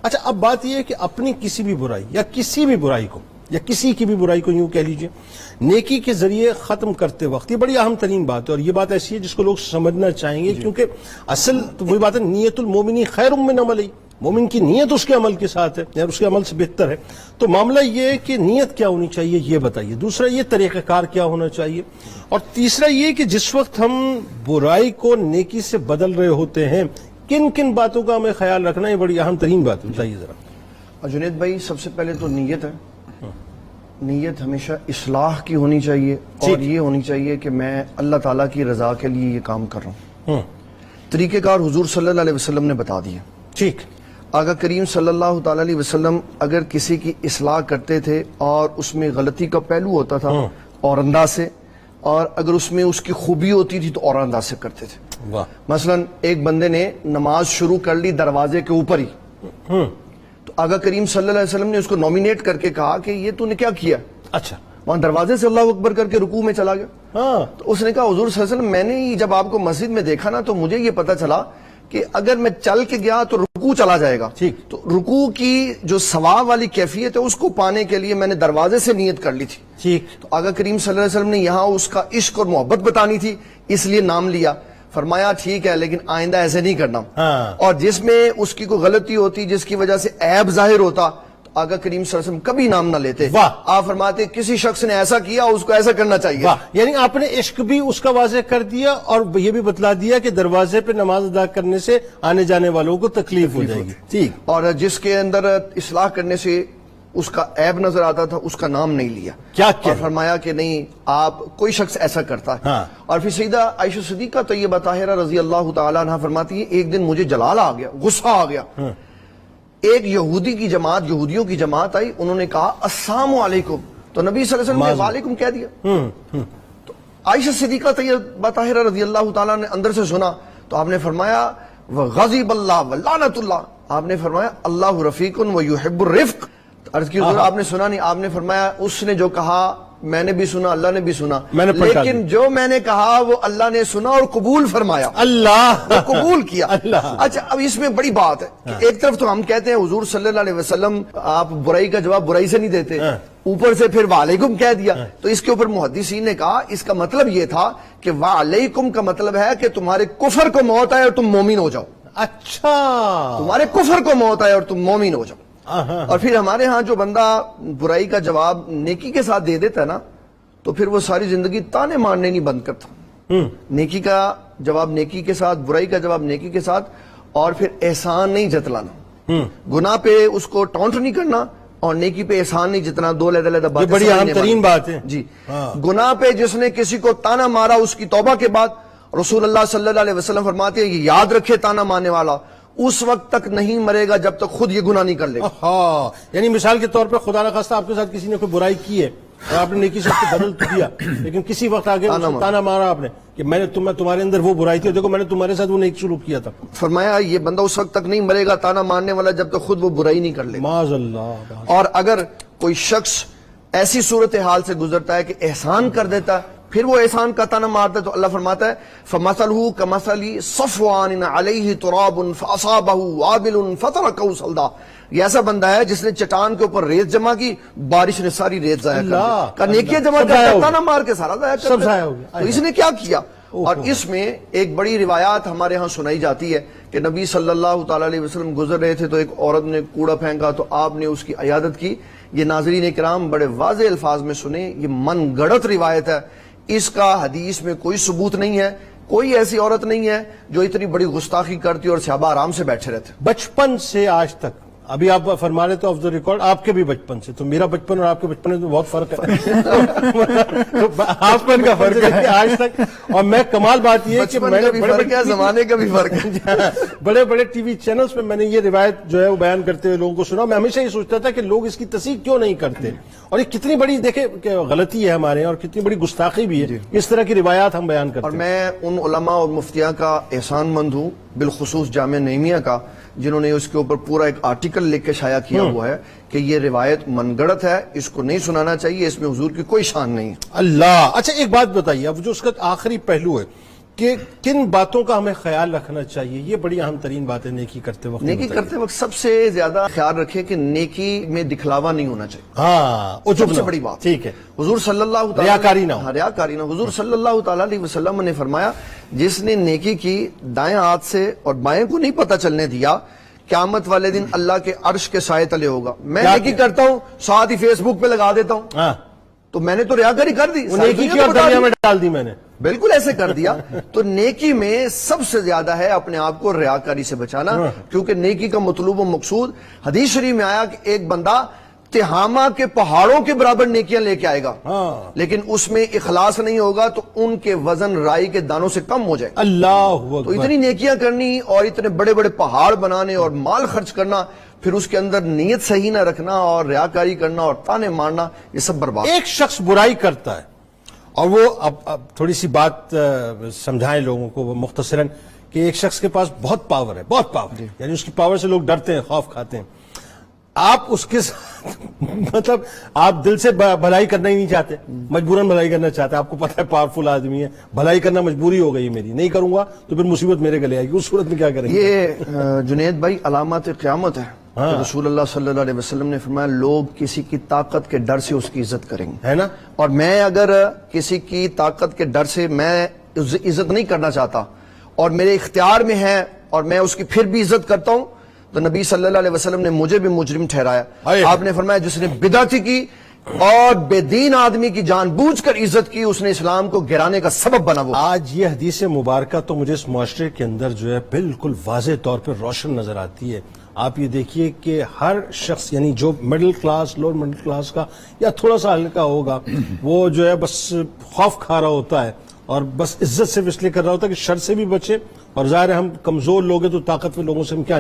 اچھا اب بات یہ ہے کہ اپنی کسی بھی برائی یا کسی بھی برائی کو یا کسی کی بھی برائی کو یوں کہہ لیجئے نیکی کے ذریعے ختم کرتے وقت یہ بڑی اہم ترین بات ہے، اور یہ بات ایسی ہے جس کو لوگ سمجھنا چاہیں گے، کیونکہ اصل تو وہی بات ہے نیت المومنی خیر من عملی، مومن کی نیت اس کے عمل کے ساتھ ہے یا اس کے عمل سے بہتر ہے۔ تو معاملہ یہ ہے کہ نیت کیا ہونی چاہیے یہ بتائیے، دوسرا یہ طریقہ کار کیا ہونا چاہیے، اور تیسرا یہ کہ جس وقت ہم برائی کو نیکی سے بدل رہے ہوتے ہیں کن کن باتوں کا ہمیں خیال رکھنا، یہ بڑی اہم ترین بات ہے، بتائیے ذرا۔ جنید بھائی سب سے پہلے تو نیت ہے، نیت ہمیشہ اصلاح کی ہونی چاہیے، اور یہ ہونی چاہیے کہ میں اللہ تعالیٰ کی رضا کے لیے یہ کام کر رہا ہوں۔ طریقہ کار حضور صلی اللہ علیہ وسلم نے بتا دیا۔ ٹھیک، آقا کریم صلی اللہ تعالیٰ علیہ وسلم اگر کسی کی اصلاح کرتے تھے اور اس میں غلطی کا پہلو ہوتا تھا اور انداز سے، اور اگر اس میں اس کی خوبی ہوتی تھی تو اور انداز سے کرتے تھے۔ مثلا ایک بندے نے نماز شروع کر لی دروازے کے اوپر ہی، تو آقا کریم صلی اللہ علیہ وسلم نے اس کو نومینیٹ کر کے کہا کہ یہ تو نے کیا کیا؟ اچھا، وہاں دروازے سے اللہ اکبر کر کے رکوع میں چلا گیا۔ تو اس نے کہا حضور صلی اللہ علیہ وسلم میں نے جب آپ کو مسجد میں دیکھا نا تو مجھے یہ پتا چلا کہ اگر میں چل کے گیا تو رکوع چلا جائے گا، تو رکوع کی جو ثواب والی کیفیت ہے اس کو پانے کے لیے میں نے دروازے سے نیت کر لی تھی۔ تو آقا کریم صلی اللہ علیہ وسلم نے یہاں اس کا عشق اور محبت بتانی تھی، اس لیے نام لیا۔ فرمایا ٹھیک ہے لیکن آئندہ ایسے نہیں کرنا، اور جس میں اس کی کوئی غلطی ہوتی جس کی وجہ سے عیب ظاہر ہوتا تو آقا کریم صلی اللہ علیہ وسلم کبھی نام نہ لیتے۔ آپ فرماتے کسی شخص نے ایسا کیا اس کو ایسا کرنا چاہیے۔ یعنی آپ نے عشق بھی اس کا واضح کر دیا اور یہ بھی بتلا دیا کہ دروازے پہ نماز ادا کرنے سے آنے جانے والوں کو تکلیف ہو جائے گی۔ ٹھیک، اور جس کے اندر اصلاح کرنے سے اس کا عیب نظر آتا تھا اس کا نام نہیں لیا، اور فرمایا کہ نہیں آپ کوئی شخص ایسا کرتا ہے۔ اور پھر سیدہ عائشہ صدیقہ طیبہ طاہرہ رضی اللہ تعالیٰ عنہ فرماتی ہے ایک دن مجھے جلال آ گیا، غصہ آ گیا۔ ایک یہودی کی جماعت، یہودیوں کی جماعت آئی، انہوں نے کہا السلام علیکم، تو نبی صلی اللہ علیہ وسلم نے وعلیکم کہہ دیا۔ تو عائشہ صدیقہ طیبہ طاہرہ رضی اللہ تعالیٰ نے اندر سے سنا تو آپ نے فرمایا وغضب اللہ ولعنت اللہ، آپ نے فرمایا اللہ رفیق ویحب الرفق۔ عرض کی حضور آپ نے سنا نہیں؟ آپ نے فرمایا اس نے جو کہا میں نے بھی سنا، اللہ نے بھی سنا، لیکن جو میں نے کہا وہ اللہ نے سنا اور قبول فرمایا، اللہ قبول کیا۔ اچھا اب اس میں بڑی بات ہے کہ ایک طرف تو ہم کہتے ہیں حضور صلی اللہ علیہ وسلم آپ برائی کا جواب برائی سے نہیں دیتے، اوپر سے پھر وعلیکم کہہ دیا، تو اس کے اوپر محدثین نے کہا اس کا مطلب یہ تھا کہ وعلیکم کا مطلب ہے کہ تمہارے کفر کو موت آئے اور تم مومن ہو جاؤ۔ اچھا، تمہارے کفر کو موت آئے اور تم مومن ہو جاؤ۔ اور پھر ہمارے ہاں جو بندہ برائی کا جواب نیکی کے ساتھ دے دیتا ہے نا تو پھر وہ ساری زندگی تانے مارنے نہیں بند کرتا۔ نیکی کا جواب نیکی کے ساتھ، برائی کا جواب نیکی کے ساتھ، اور پھر احسان نہیں جتلانا، گناہ پہ اس کو ٹونٹ نہیں کرنا اور نیکی پہ احسان نہیں جتنا، دو علیحدہ باتیں، بڑی اہم ترین بات ہے جی۔ گناہ پہ جس نے کسی کو تانا مارا اس کی توبہ کے بعد رسول اللہ صلی اللہ علیہ وسلم فرماتے ہیں یہ یاد رکھے تانا مارنے والا اس وقت تک نہیں مرے گا جب تک خود یہ گناہ نہیں کر لے گا۔ یعنی مثال کے طور پہ خدا نہ خواستہ آپ کے ساتھ کسی نے کوئی برائی کی ہے اور آپ نے نیکی سے اس کو بدل تو دیا، لیکن کسی وقت آگے تانا مارا آپ نے کہ میں نے تمہارے اندر وہ برائی تھی، دیکھو میں نے تمہارے ساتھ وہ نیکی شروع کیا تھا، فرمایا یہ بندہ اس وقت تک نہیں مرے گا تانا مارنے والا جب تک خود وہ برائی نہیں کر لے گا۔ معاذ اللہ۔ اور اگر کوئی شخص ایسی صورتحال سے گزرتا ہے کہ احسان کر دیتا ہے پھر وہ احسان کا تانا مارتا ہے تو اللہ فرماتا ہے فَمَثَلُهُ كَمَثَلِ صَفْوَانٍ عَلَيْهِ تُرَابٌ فَأَصَابَهُ وَابِلٌ فَتَرَكَهُ صَلْدًا، یہ ایسا بندہ ہے جس نے چٹان کے اوپر ریت جمع کی، بارش نے ساری ریت ضائع کر دی، کہ نیکیاں جمع کرتا ہے تانا مار کے سارا ضائع کر دیا، تو اس نے کیا کیا؟ اور اس میں ایک بڑی روایات ہمارے ہاں سنائی جاتی ہے کہ نبی صلی اللہ تعالیٰ علیہ وسلم گزر رہے تھے تو ایک عورت نے کوڑا پھینکا تو آپ نے اس کی عیادت کی۔ یہ ناظرین کرام بڑے واضح الفاظ میں سنیں، یہ من گڑت روایت ہے، اس کا حدیث میں کوئی ثبوت نہیں ہے، کوئی ایسی عورت نہیں ہے جو اتنی بڑی گستاخی کرتی اور صحابہ آرام سے بیٹھے رہتے۔ بچپن سے آج تک، ابھی آپ فرما رہے تو آف دا ریکارڈ آپ کے بھی بچپن سے، تو میرا بچپن اور آپ کے بچپن میں بہت فرق ہے، بچپن کا فرق ہے آج تک، اور میں کمال بات یہ ہے کہ میں نے زمانے کا بھی فرق ہے، بڑے بڑے ٹی وی چینلز پہ میں نے یہ روایت جو ہے وہ بیان کرتے ہوئے لوگوں کو سنا، میں ہمیشہ یہ سوچتا تھا کہ لوگ اس کی تصحیح کیوں نہیں کرتے، اور یہ کتنی بڑی دیکھیں کہ غلطی ہے ہمارے اور کتنی بڑی گستاخی بھی ہے اس طرح کی روایات ہم بیان کرتے ہیں۔ اور میں ان علماء اور مفتیاں کا احسان مند ہوں، بالخصوص جامعہ نعیمیہ کا، جنہوں نے اس کے اوپر پورا ایک آرٹیکل لکھ کے شائع کیا ہوا ہے کہ یہ روایت من گڑت ہے، اس کو نہیں سنانا چاہیے، اس میں حضور کی کوئی شان نہیں ہے۔ اللہ۔ اچھا ایک بات بتائیے، اب جو اس کا آخری پہلو ہے کہ کن باتوں کا ہمیں خیال رکھنا چاہیے، یہ بڑی اہم ترین بات ہے نیکی کرتے وقت. نیکی کرتے وقت سب سے زیادہ خیال رکھیں کہ نیکی میں دکھلاوا نہیں ہونا چاہیے. ہاں سب سے بڑی بات. ٹھیک ہے. حضور صلی اللہ ریاکاری نہ ہو. ریاکاری نہ. حضور صلی اللہ تعالی علیہ وسلم نے فرمایا جس نے نیکی کی دائیں ہاتھ سے اور بائیں کو نہیں پتہ چلنے دیا، قیامت والے دن اللہ کے عرش کے سائے تلے ہوگا. میں نیکی کرتا ہوں ساتھ ہی فیس بک پہ لگا دیتا ہوں، تو میں نے تو ریاکاری کر دی. نیکی کی اور دنیا میں ڈال دی میں نے. بالکل ایسے کر دیا. تو نیکی میں سب سے زیادہ ہے اپنے آپ کو ریاکاری سے بچانا، کیونکہ نیکی کا مطلوب و مقصود حدیث شریف میں آیا کہ ایک بندہ تہامہ کے پہاڑوں کے برابر نیکیاں لے کے آئے گا، لیکن اس میں اخلاص نہیں ہوگا تو ان کے وزن رائی کے دانوں سے کم ہو جائے. اللہ اکبر. تو اتنی نیکیاں کرنی اور اتنے بڑے بڑے پہاڑ بنانے اور مال خرچ کرنا، پھر اس کے اندر نیت صحیح نہ رکھنا اور ریاکاری کرنا اور تانے مارنا، یہ سب برباد. ایک شخص برائی کرتا ہے اور وہ اب تھوڑی سی بات سمجھائیں لوگوں کو مختصراً کہ ایک شخص کے پاس بہت پاور ہے، بہت پاور، یعنی اس کی پاور سے لوگ ڈرتے ہیں، خوف کھاتے ہیں. آپ اس کے ساتھ مطلب آپ دل سے بھلائی کرنا ہی نہیں چاہتے، مجبوراً بھلائی کرنا چاہتے ہیں. آپ کو پتہ ہے پاورفل آدمی ہے، بھلائی کرنا مجبوری ہو گئی میری، نہیں کروں گا تو پھر مصیبت میرے گلے آئے گی. اس صورت میں کیا کریں گے؟ یہ جنید بھائی علامات قیامت ہے. رسول اللہ صلی اللہ علیہ وسلم نے فرمایا لوگ کسی کی طاقت کے ڈر سے اس کی عزت کریں گے، ہے نا. اور میں اگر کسی کی طاقت کے ڈر سے میں عزت نہیں کرنا چاہتا اور میرے اختیار میں ہے اور میں اس کی پھر بھی عزت کرتا ہوں، تو نبی صلی اللہ علیہ وسلم نے مجھے بھی مجرم ٹھہرایا. آپ نے فرمایا جس نے بدعت کی اور بے دین آدمی کی جان بوجھ کر عزت کی، اس نے اسلام کو گرانے کا سبب بنا. وہ آج یہ حدیث مبارکہ تو مجھے اس معاشرے کے اندر جو ہے بالکل واضح طور پر روشن نظر آتی ہے. آپ یہ دیکھیے کہ ہر شخص، یعنی جو middle class, lower middle class کا یا تھوڑا سا ہلکا ہوگا، وہ جو ہے بس خوف کھا رہا ہوتا ہے اور بس عزت صرف اس لیے کر رہا ہوتا ہے کہ شر سے بھی بچے. اور ظاہر ہے ہم کمزور لوگ ہیں تو طاقتور لوگوں سے ہم کیا